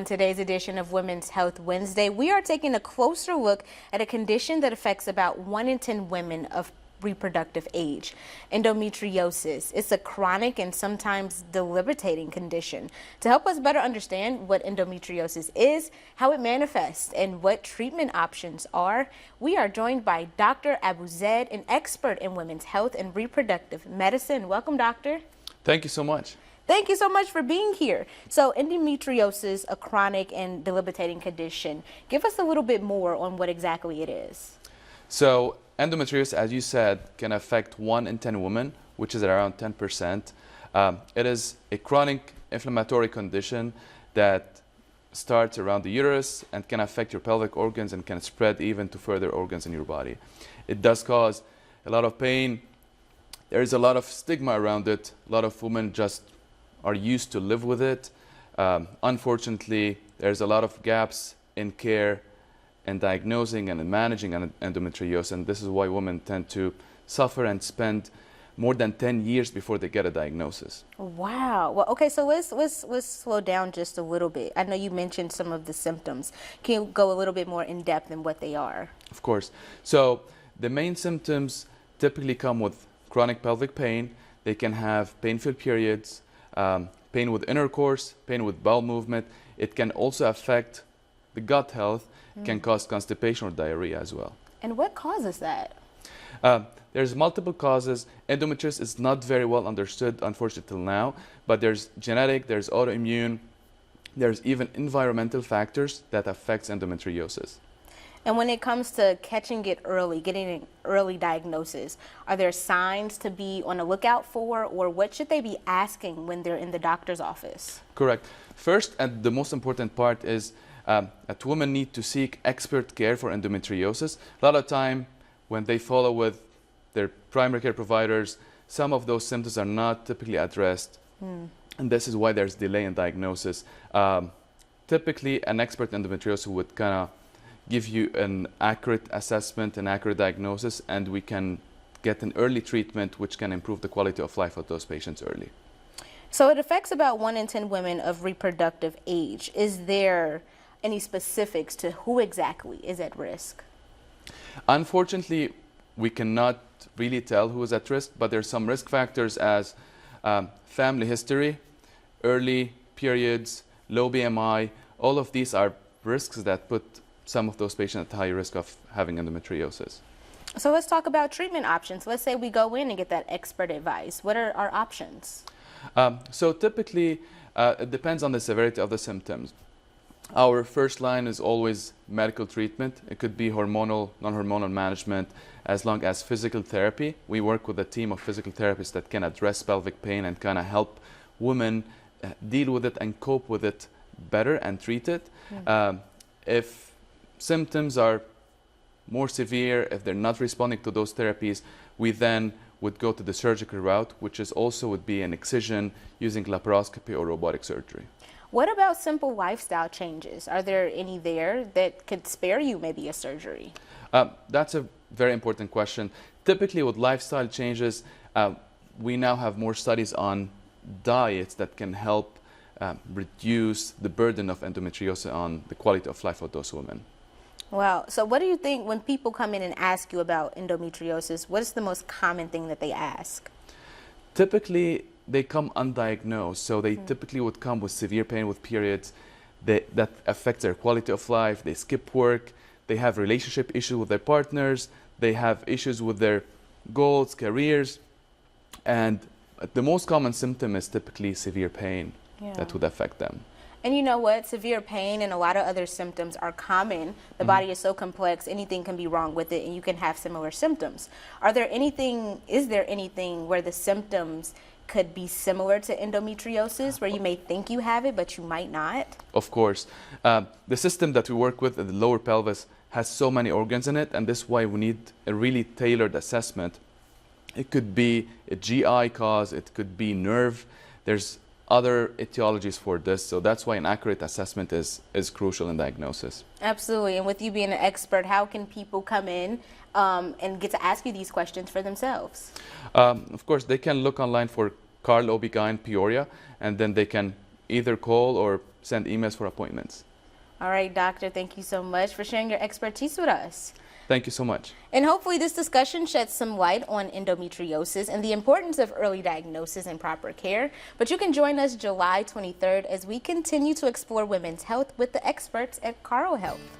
In today's edition of Women's Health Wednesday, we are taking a closer look at a condition that affects about 1 in 10 women of reproductive age, endometriosis. It's a chronic and sometimes debilitating condition. To help us better understand what endometriosis is, how it manifests, and what treatment options are, we are joined by Dr. Abu Zaid, an expert in women's health and reproductive medicine. Welcome, doctor. Thank you so much. Thank you so much for being here. So endometriosis, a chronic and debilitating condition. Give us a little bit more on what exactly it is. So endometriosis, as you said, can affect 1 in 10 women, which is around 10%. It is a chronic inflammatory condition that starts around the uterus and can affect your pelvic organs and can spread even to further organs in your body. It does cause a lot of pain. There is a lot of stigma around it. A lot of women just are used to live with it. Unfortunately, there's a lot of gaps in care and diagnosing and in managing endometriosis, and this is why women tend to suffer and spend more than 10 years before they get a diagnosis. Wow. Well, okay, so let's slow down just a little bit. I know you mentioned some of the symptoms. Can you go a little bit more in depth in what they are? Of course. So the main symptoms typically come with chronic pelvic pain. They can have painful periods, pain with intercourse, pain with bowel movement. It can also affect the gut health, can cause constipation or diarrhea as well. And what causes that? There's multiple causes. Endometriosis is not very well understood, unfortunately, till now, but there's genetic, there's autoimmune, there's even environmental factors that affects endometriosis. And when it comes to catching it early, getting an early diagnosis, are there signs to be on the lookout for, or what should they be asking when they're in the doctor's office? Correct. First, and the most important part is that women need to seek expert care for endometriosis. A lot of time when they follow with their primary care providers, some of those symptoms are not typically addressed. And this is why there's delay in diagnosis. Typically, an expert in endometriosis would kind of give you an accurate assessment, an accurate diagnosis, and we can get an early treatment which can improve the quality of life of those patients early. So it affects about 1 in 10 women of reproductive age. Is there any specifics to who exactly is at risk? Unfortunately, we cannot really tell who is at risk, but there's some risk factors as family history, early periods, low BMI. All of these are risks that put some of those patients at high risk of having endometriosis. So let's talk about treatment options. Let's say we go in and get that expert advice. What are our options? So typically, it depends on the severity of the symptoms. Our first line is always medical treatment. It could be hormonal, non-hormonal management, as long as physical therapy. We work with a team of physical therapists that can address pelvic pain and kind of help women deal with it and cope with it better and treat it. If symptoms are more severe, if they're not responding to those therapies, we then would go to the surgical route, which is also would be an excision using laparoscopy or robotic surgery. What about simple lifestyle changes? Are there any there that could spare you maybe a surgery? That's a very important question. Typically with lifestyle changes, we now have more studies on diets that can help reduce the burden of endometriosis on the quality of life of those women. Wow. So what do you think when people come in and ask you about endometriosis, what is the most common thing that they ask? Typically, they come undiagnosed. So they typically would come with severe pain with periods that affect their quality of life. They skip work. They have relationship issues with their partners. They have issues with their goals, careers. And the most common symptom is typically severe pain that would affect them. And you know what? Severe pain and a lot of other symptoms are common. The body is so complex, anything can be wrong with it, and you can have similar symptoms. Is there anything where the symptoms could be similar to endometriosis, where you may think you have it, but you might not? Of course. The system that we work with, the lower pelvis, has so many organs in it, and this is why we need a really tailored assessment. It could be a GI cause, it could be nerve. There's other etiologies for this, so that's why an accurate assessment is crucial in diagnosis. Absolutely. And with you being an expert, how can people come in and get to ask you these questions for themselves? Of course, they can look online for Carl OB-GYN Peoria, and then they can either call or send emails for appointments. All right, doctor, thank you so much for sharing your expertise with us. Thank you so much. And hopefully this discussion sheds some light on endometriosis and the importance of early diagnosis and proper care. But you can join us July 23rd as we continue to explore women's health with the experts at Carl Health.